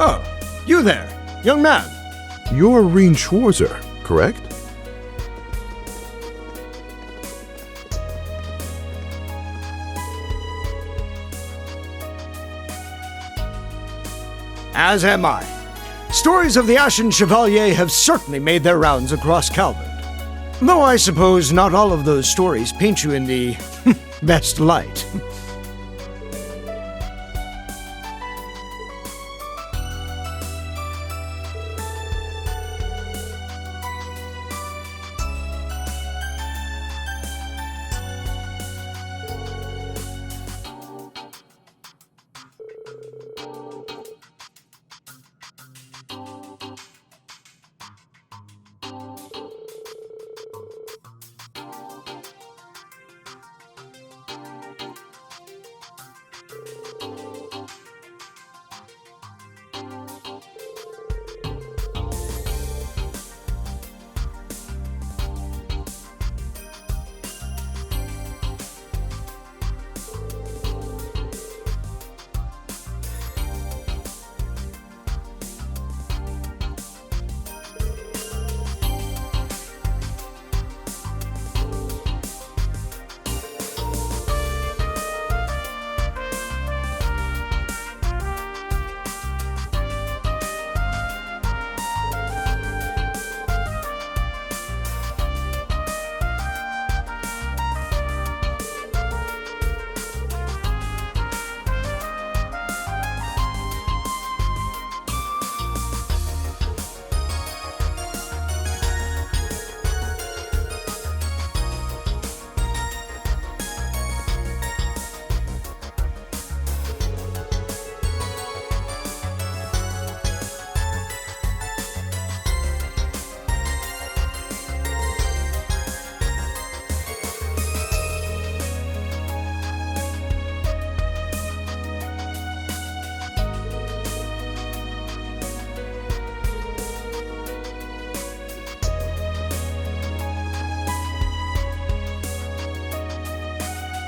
Oh, you there, young man. You're Reen Schwarzer, correct? As am I. Stories of the Ashen Chevalier have certainly made their rounds across Calvert. Though I suppose not all of those stories paint you in the best light.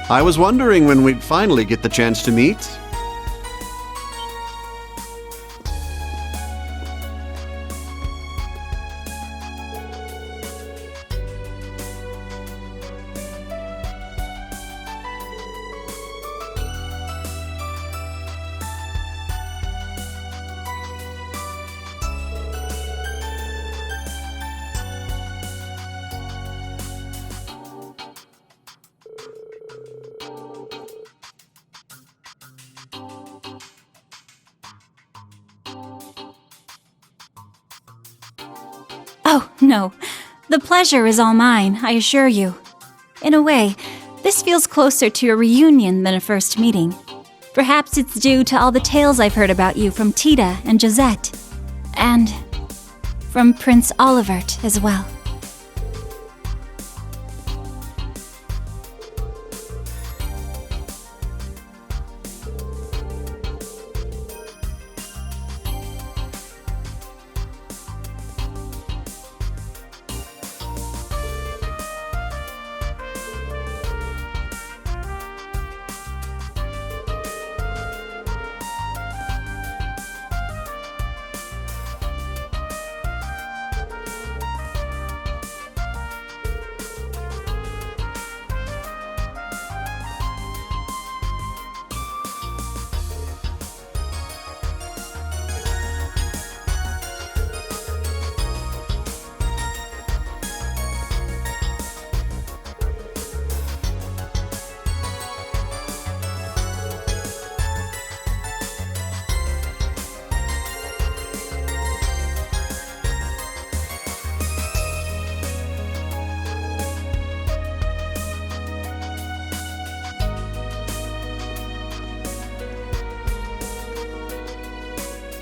I was wondering when we'd finally get the chance to meet. Oh, no. The pleasure is all mine, I assure you. In a way, this feels closer to a reunion than a first meeting. Perhaps it's due to all the tales I've heard about you from Tita and Josette. And from Prince Olivert as well.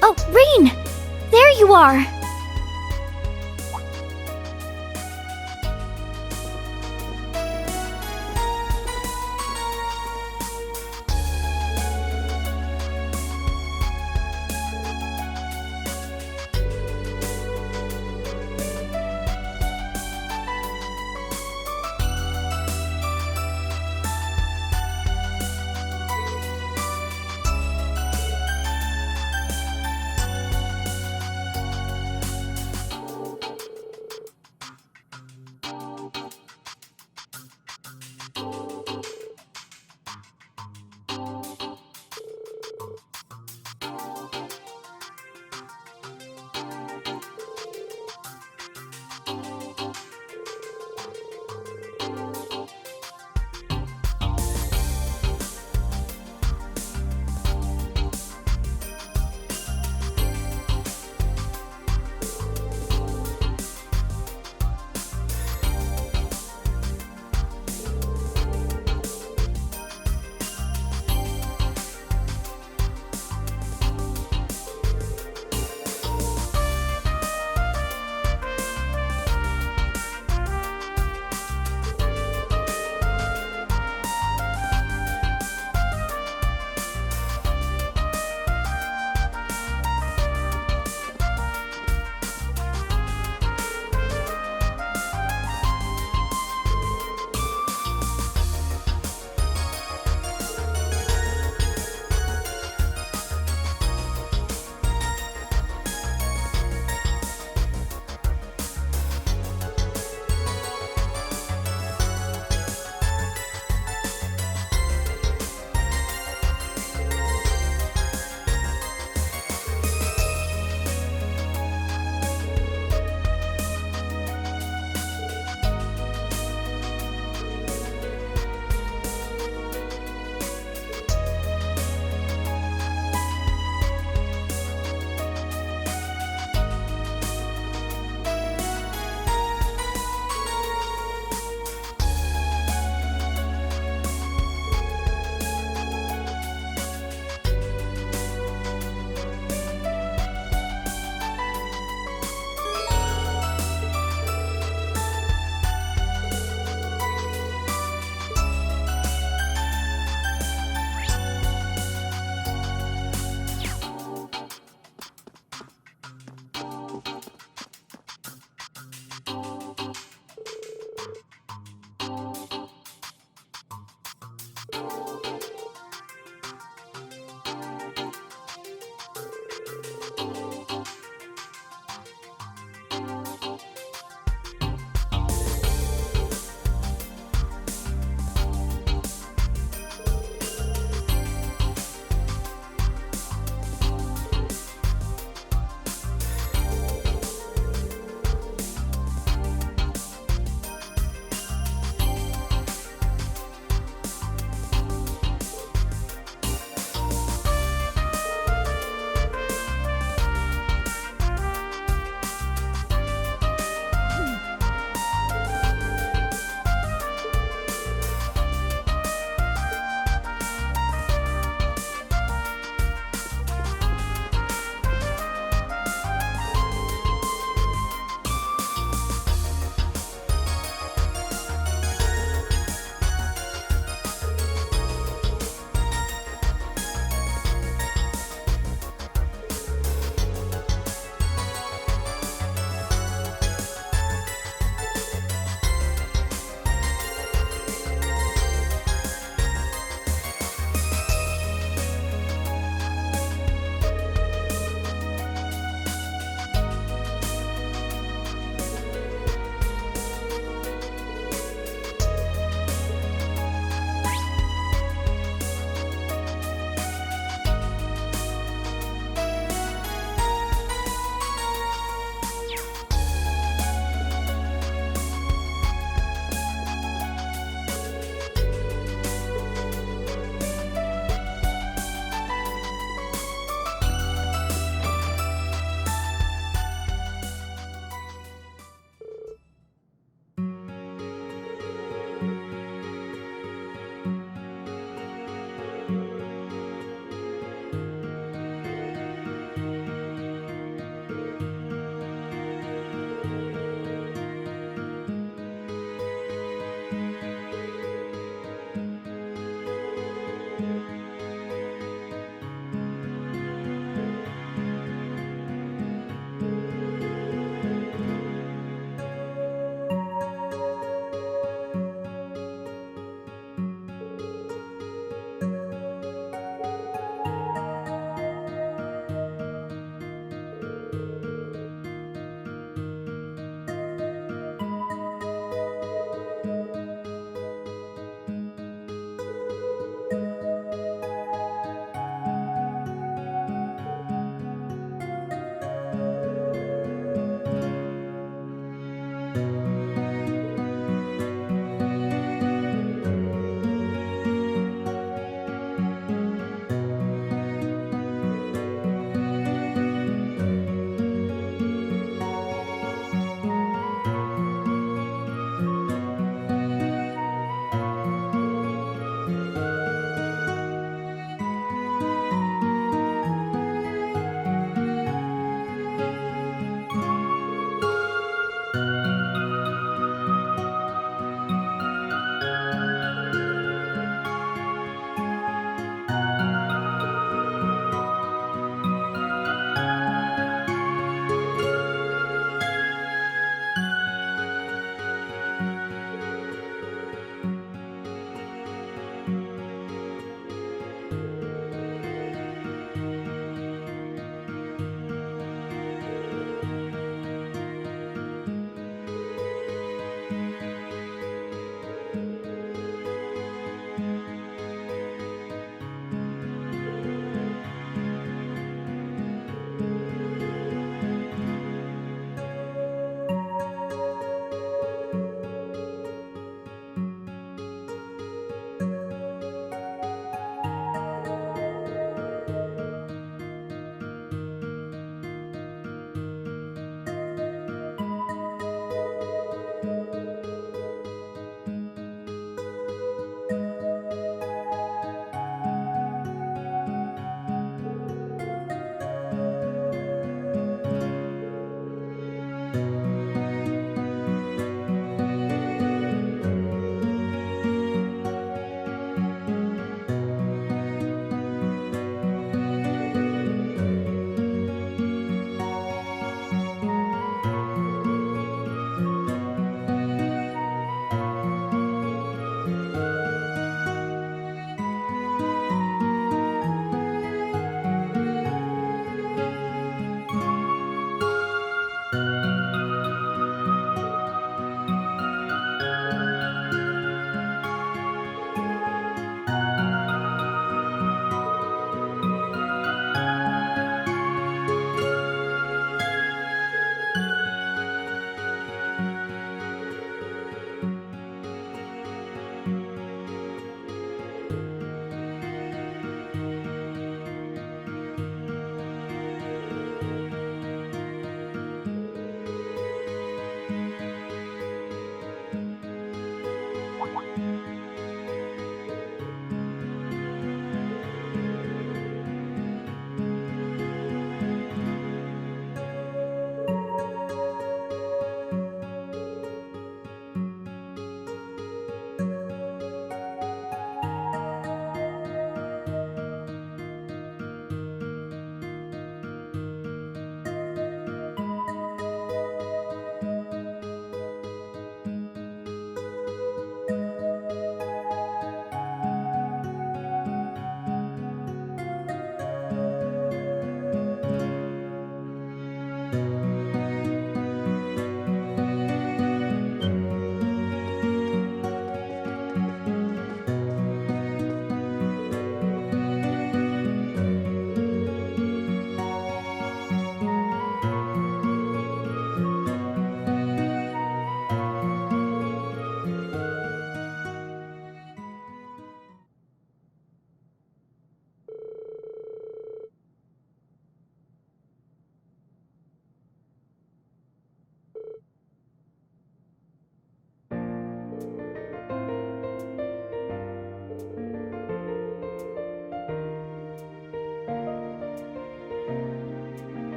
Oh, Reen! There you are!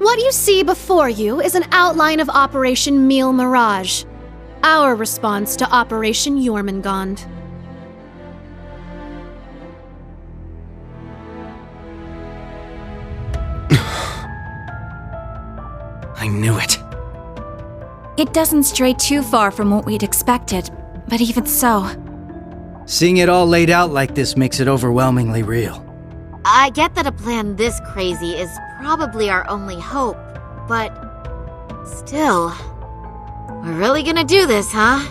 What you see before you is an outline of Operation Meal Mirage, our response to Operation Jormungand. I knew it. It doesn't stray too far from what we'd expected, but even so. Seeing it all laid out like this makes it overwhelmingly real. I get that a plan this crazy is probably our only hope, but still, we're really gonna do this, huh?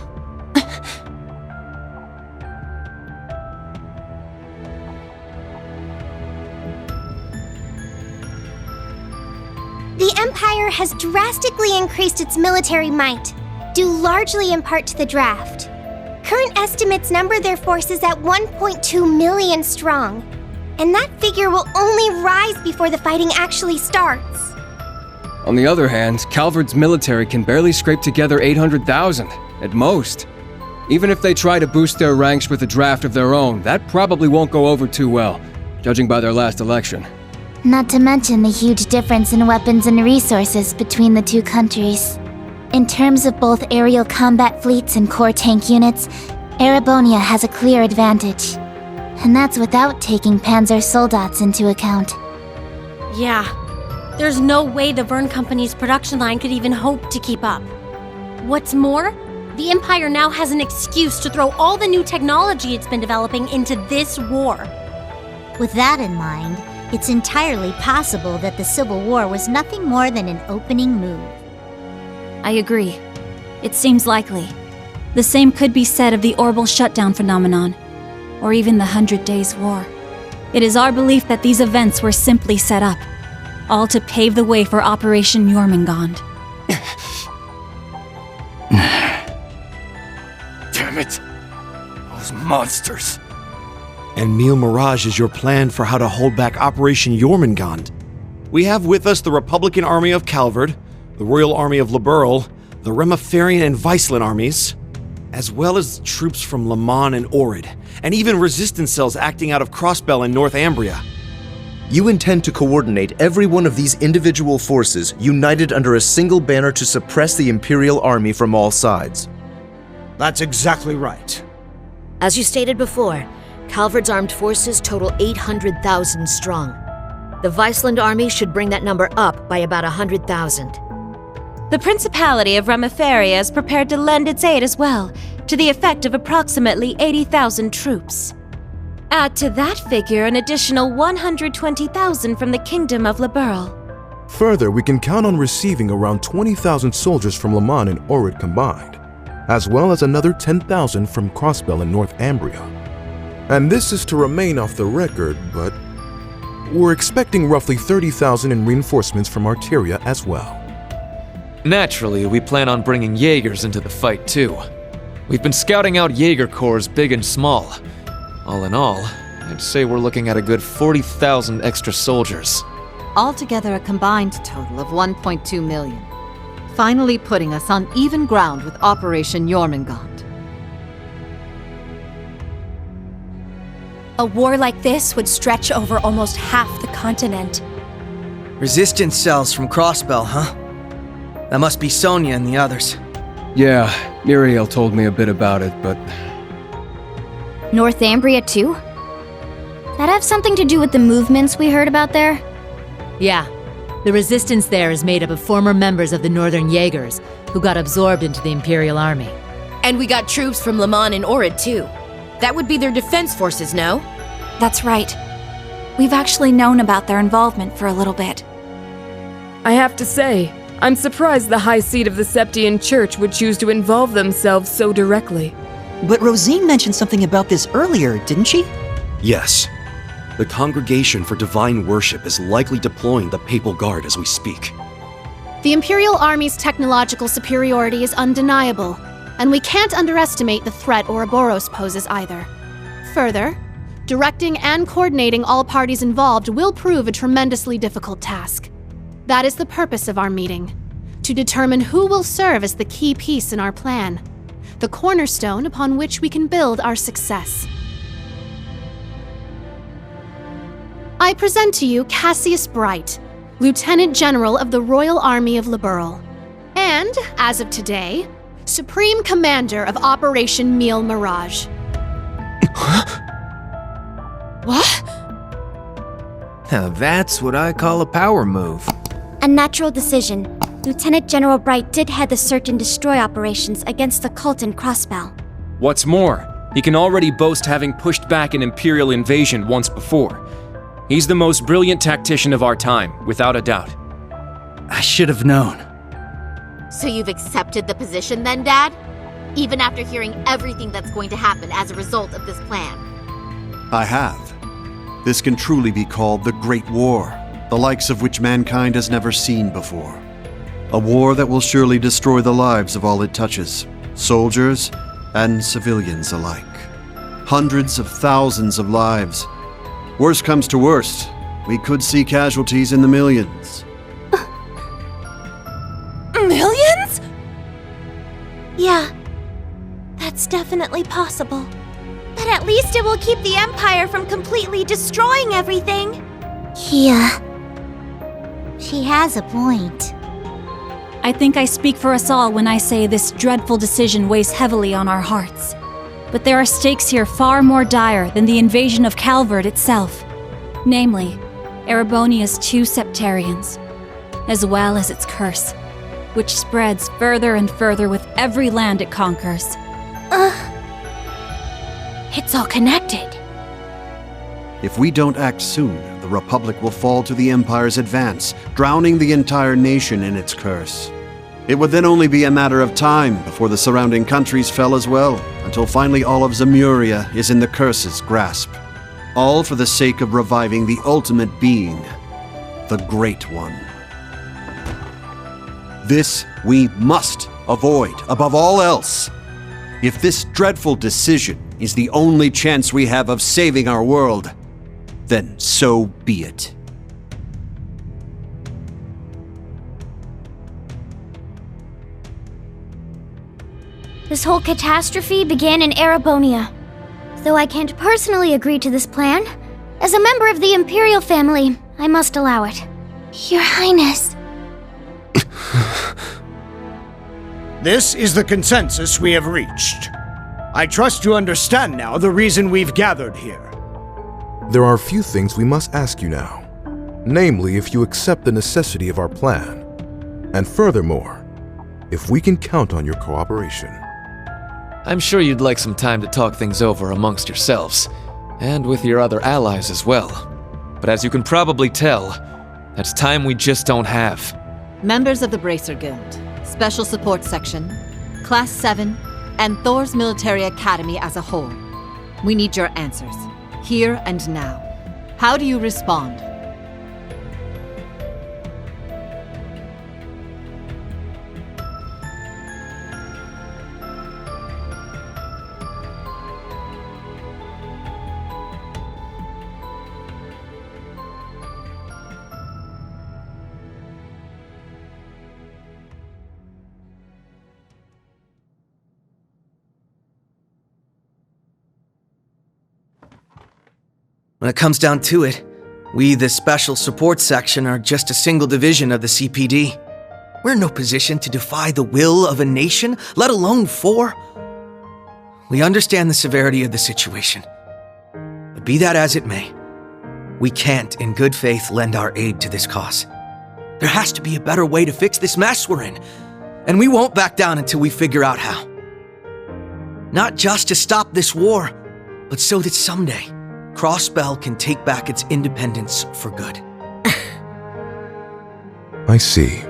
The Empire has drastically increased its military might, due largely in part to the draft. Current estimates number their forces at 1.2 million strong, and that figure will only rise before the fighting actually starts. On the other hand, Calvard's military can barely scrape together 800,000, at most. Even if they try to boost their ranks with a draft of their own, that probably won't go over too well, judging by their last election. Not to mention the huge difference in weapons and resources between the two countries. In terms of both aerial combat fleets and core tank units, Erebonia has a clear advantage. And that's without taking Panzer Soldats into account. Yeah, there's no way the Vern Company's production line could even hope to keep up. What's more, the Empire now has an excuse to throw all the new technology it's been developing into this war. With that in mind, it's entirely possible that the Civil War was nothing more than an opening move. I agree. It seems likely. The same could be said of the orbital shutdown phenomenon, or even the 100 Days War. It is our belief that these events were simply set up, all to pave the way for Operation Jormungand. Damn it! Those monsters! And Meal Mirage is your plan for how to hold back Operation Jormungand. We have with us the Republican Army of Calvard, the Royal Army of Liberl, the Remiferian and Viceland armies, as well as troops from Le Mans and Orid, and even resistance cells acting out of Crossbell in Northumbria. You intend to coordinate every one of these individual forces united under a single banner to suppress the Imperial Army from all sides. That's exactly right. As you stated before, Calvard's armed forces total 800,000 strong. The Viceland army should bring that number up by about 100,000. The Principality of Remiferia is prepared to lend its aid as well, to the effect of approximately 80,000 troops. Add to that figure an additional 120,000 from the Kingdom of Liberl. Further, we can count on receiving around 20,000 soldiers from Le Mans and Orid combined, as well as another 10,000 from Crossbell and Northumbria. And this is to remain off the record, but we're expecting roughly 30,000 in reinforcements from Arteria as well. Naturally, we plan on bringing Jaegers into the fight too. We've been scouting out Jaeger corps big and small. All in all, I'd say we're looking at a good 40,000 extra soldiers. Altogether a combined total of 1.2 million. Finally putting us on even ground with Operation Jormungand. A war like this would stretch over almost half the continent. Resistance cells from Crossbell, huh? That must be Sonia and the others. Yeah, Muriel told me a bit about it, but... Northumbria too? That have something to do with the movements we heard about there? Yeah. The resistance there is made up of former members of the Northern Jaegers, who got absorbed into the Imperial Army. And we got troops from Le Mans and Orid too. That would be their defense forces, no? That's right. We've actually known about their involvement for a little bit. I have to say, I'm surprised the High Seat of the Septian Church would choose to involve themselves so directly. But Rosine mentioned something about this earlier, didn't she? Yes. The Congregation for Divine Worship is likely deploying the Papal Guard as we speak. The Imperial Army's technological superiority is undeniable, and we can't underestimate the threat Ouroboros poses either. Further, directing and coordinating all parties involved will prove a tremendously difficult task. That is the purpose of our meeting, to determine who will serve as the key piece in our plan, the cornerstone upon which we can build our success. I present to you Cassius Bright, Lieutenant General of the Royal Army of Liberl. And, as of today, Supreme Commander of Operation Mille Mirage. What? Now that's what I call a power move. A natural decision. Lieutenant General Bright did head the search and destroy operations against the cult in Crossbell. What's more, he can already boast having pushed back an Imperial invasion once before. He's the most brilliant tactician of our time, without a doubt. I should have known. So you've accepted the position then, Dad? Even after hearing everything that's going to happen as a result of this plan? I have. This can truly be called the Great War, the likes of which mankind has never seen before. A war that will surely destroy the lives of all it touches, soldiers and civilians alike. Hundreds of thousands of lives. Worst comes to worst, we could see casualties in the millions. Millions? Yeah, that's definitely possible. But at least it will keep the Empire from completely destroying everything. Yeah. She has a point. I think I speak for us all when I say this dreadful decision weighs heavily on our hearts. But there are stakes here far more dire than the invasion of Calvard itself. Namely, Erebonia's 2 septarians, as well as its curse, which spreads further and further with every land it conquers. It's all connected. If we don't act soon, the Republic will fall to the Empire's advance, drowning the entire nation in its curse. It would then only be a matter of time before the surrounding countries fell as well, until finally all of Zemuria is in the curse's grasp. All for the sake of reviving the ultimate being, the Great One. This we must avoid above all else. If this dreadful decision is the only chance we have of saving our world, then so be it. This whole catastrophe began in Erebonia. Though I can't personally agree to this plan, as a member of the Imperial family, I must allow it. Your Highness. This is the consensus we have reached. I trust you understand now the reason we've gathered here. There are a few things we must ask you now. Namely, if you accept the necessity of our plan. And furthermore, if we can count on your cooperation. I'm sure you'd like some time to talk things over amongst yourselves, and with your other allies as well. But as you can probably tell, that's time we just don't have. Members of the Bracer Guild, Special Support Section, Class 7, and Thor's Military Academy as a whole. We need your answers, here and now. How do you respond? When it comes down to it, we, the Special Support Section, are just a single division of the CPD. We're in no position to defy the will of a nation, let alone 4. We understand the severity of the situation. But be that as it may, we can't, in good faith, lend our aid to this cause. There has to be a better way to fix this mess we're in, and we won't back down until we figure out how. Not just to stop this war, but so that someday, Crossbell can take back its independence for good. I see.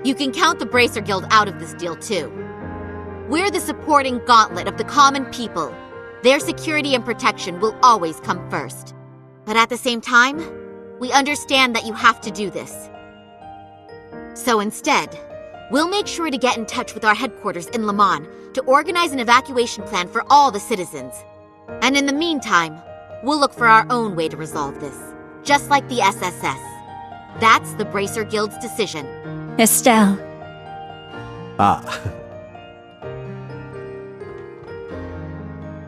You can count the Bracer Guild out of this deal, too. We're the supporting gauntlet of the common people. Their security and protection will always come first. But at the same time, we understand that you have to do this. So instead, we'll make sure to get in touch with our headquarters in Le Mans to organize an evacuation plan for all the citizens. And in the meantime, we'll look for our own way to resolve this, just like the SSS. That's the Bracer Guild's decision. Estelle.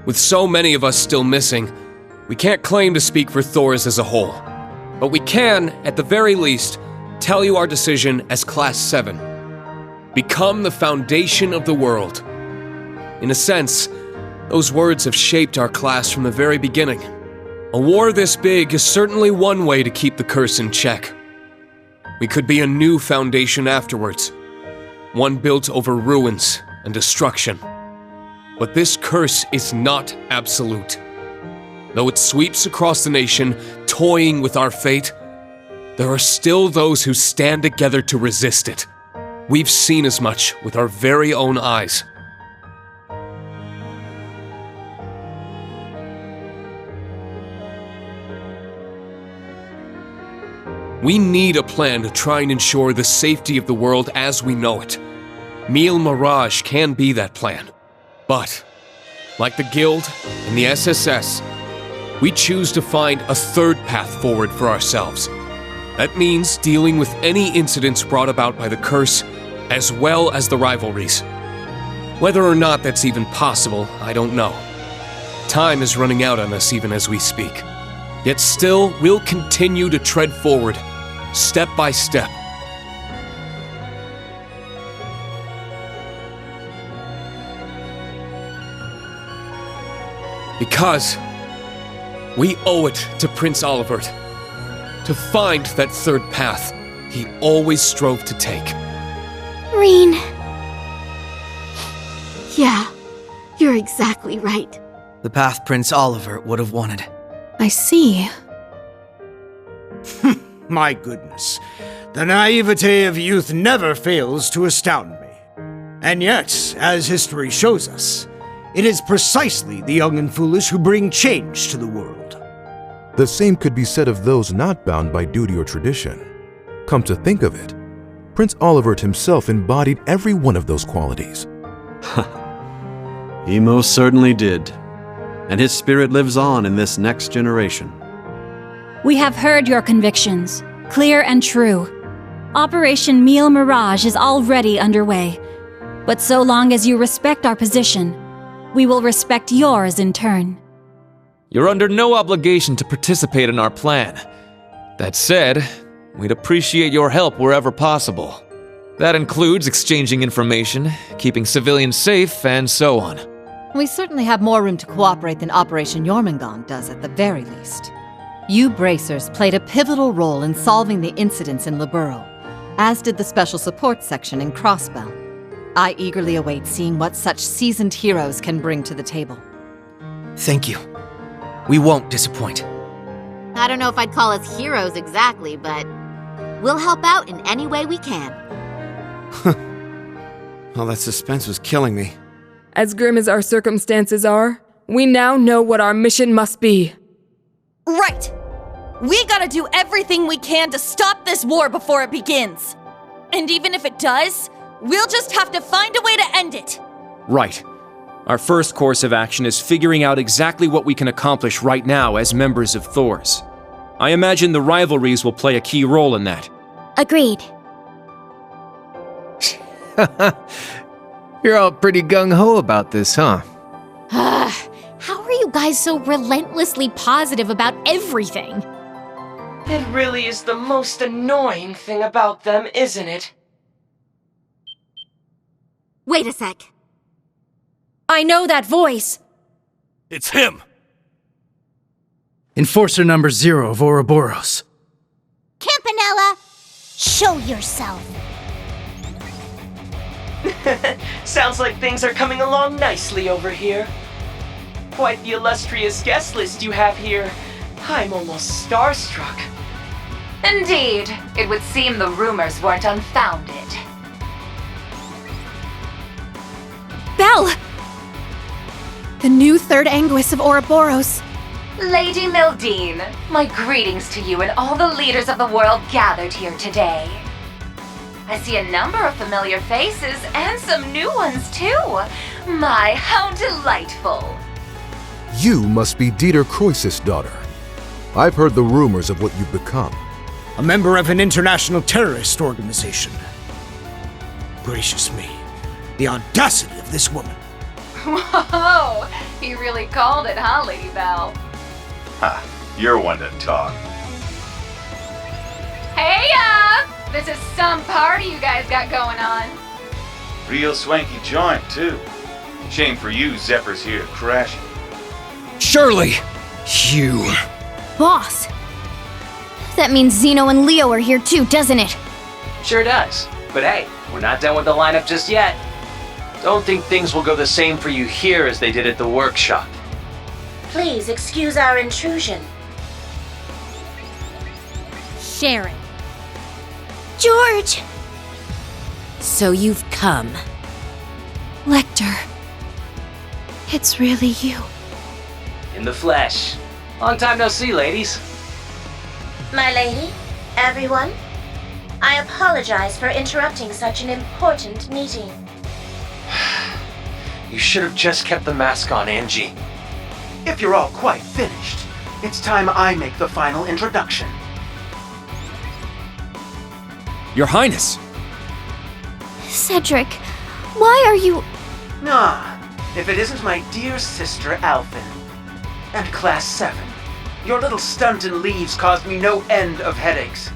With so many of us still missing, We can't claim to speak for Thors as a whole, but we can, at the very least, tell you our decision as Class 7. Become the foundation of the world. In a sense, those words have shaped our class from the very beginning. A war this big is certainly one way to keep the curse in check. We could be a new foundation afterwards, one built over ruins and destruction. But this curse is not absolute. Though it sweeps across the nation, toying with our fate, there are still those who stand together to resist it. We've seen as much with our very own eyes. We need a plan to try and ensure the safety of the world as we know it. Mil Mirage can be that plan. But, like the Guild and the SSS, we choose to find a third path forward for ourselves. That means dealing with any incidents brought about by the curse, as well as the rivalries. Whether or not that's even possible, I don't know. Time is running out on us even as we speak. Yet still, we'll continue to tread forward, step by step. Because we owe it to Prince Olivert to find that third path he always strove to take. Reen. Yeah, you're exactly right. The path Prince Olivert would have wanted. I see. My goodness. The naivete of youth never fails to astound me. And yet, as history shows us, it is precisely the young and foolish who bring change to the world. The same could be said of those not bound by duty or tradition. Come to think of it, Prince Olivert himself embodied every one of those qualities. He most certainly did. And his spirit lives on in this next generation. We have heard your convictions, clear and true. Operation Mil Mirage is already underway. But so long as you respect our position, we will respect yours in turn. You're under no obligation to participate in our plan. That said, we'd appreciate your help wherever possible. That includes exchanging information, keeping civilians safe, and so on. We certainly have more room to cooperate than Operation Jormungand does at the very least. You Bracers played a pivotal role in solving the incidents in Liberl, as did the Special Support Section in Crossbell. I eagerly await seeing what such seasoned heroes can bring to the table. Thank you. We won't disappoint. I don't know if I'd call us heroes exactly, but we'll help out in any way we can. Well, that suspense was killing me. As grim as our circumstances are, we now know what our mission must be. Right! We gotta do everything we can to stop this war before it begins. And even if it does, we'll just have to find a way to end it. Right. Our first course of action is figuring out exactly what we can accomplish right now as members of Thors. I imagine the rivalries will play a key role in that. Agreed. You're all pretty gung-ho about this, huh? How are you guys so relentlessly positive about everything? It really is the most annoying thing about them, isn't it? Wait a sec. I know that voice. It's him! Enforcer number 0 of Ouroboros. Campanella, show yourself. Sounds like things are coming along nicely over here. Quite the illustrious guest list you have here. I'm almost starstruck. Indeed, it would seem the rumors weren't unfounded. Belle! The new third Anguis of Ouroboros. Lady Mildine, my greetings to you and all the leaders of the world gathered here today. I see a number of familiar faces and some new ones too. My, how delightful. You must be Dieter Croesus' daughter. I've heard the rumors of what you've become. A member of an international terrorist organization. Gracious me, the audacity of this woman. Whoa, he really called it, huh, Lady Belle? Ha, you're one to talk. Hey, this is some party you guys got going on. Real swanky joint, too. Shame for you, Zephyr's here to crash it. Surely, you... Boss! That means Zeno and Leo are here too, doesn't it? Sure does. But hey, we're not done with the lineup just yet. Don't think things will go the same for you here as they did at the workshop. Please excuse our intrusion. Sharon. George! So you've come. Lecter. It's really you. In the flesh. Long time no see, ladies. My lady, everyone, I apologize for interrupting such an important meeting. You should have just kept the mask on, Angie. If you're all quite finished, it's time I make the final introduction. Your Highness! Cedric, why are you... If it isn't my dear sister Alphen. And Class 7. Your little stunt in leaves caused me no end of headaches.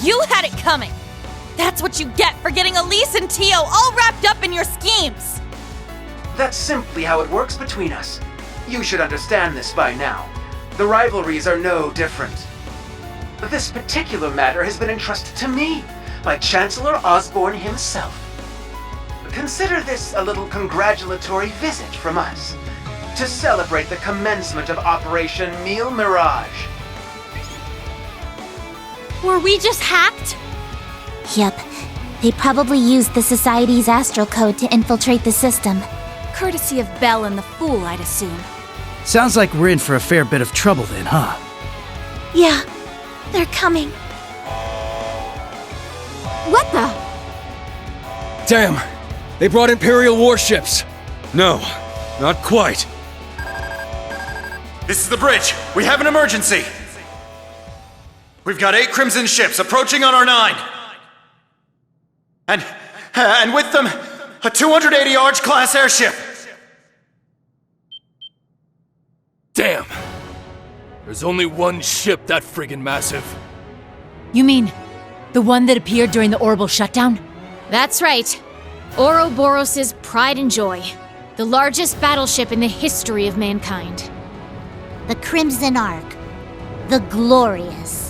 You had it coming! That's what you get for getting Elise and Tio all wrapped up in your schemes! That's simply how it works between us. You should understand this by now. The rivalries are no different. But this particular matter has been entrusted to me by Chancellor Osborne himself. Consider this a little congratulatory visit from us to celebrate the commencement of Operation Mille Mirage. Were we just hacked? Yep. They probably used the Society's astral code to infiltrate the system. Courtesy of Belle and the Fool, I'd assume. Sounds like we're in for a fair bit of trouble then, huh? Yeah, they're coming. What the? Damn! They brought Imperial warships! No, not quite. This is the bridge. We have an emergency. We've got 8 Crimson ships approaching on our 9. And with them, a 280 Arch-class airship. Damn. There's only one ship that friggin' massive. You mean the one that appeared during the orbital shutdown? That's right. Ouroboros' pride and joy. The largest battleship in the history of mankind. The Crimson Ark. The Glorious.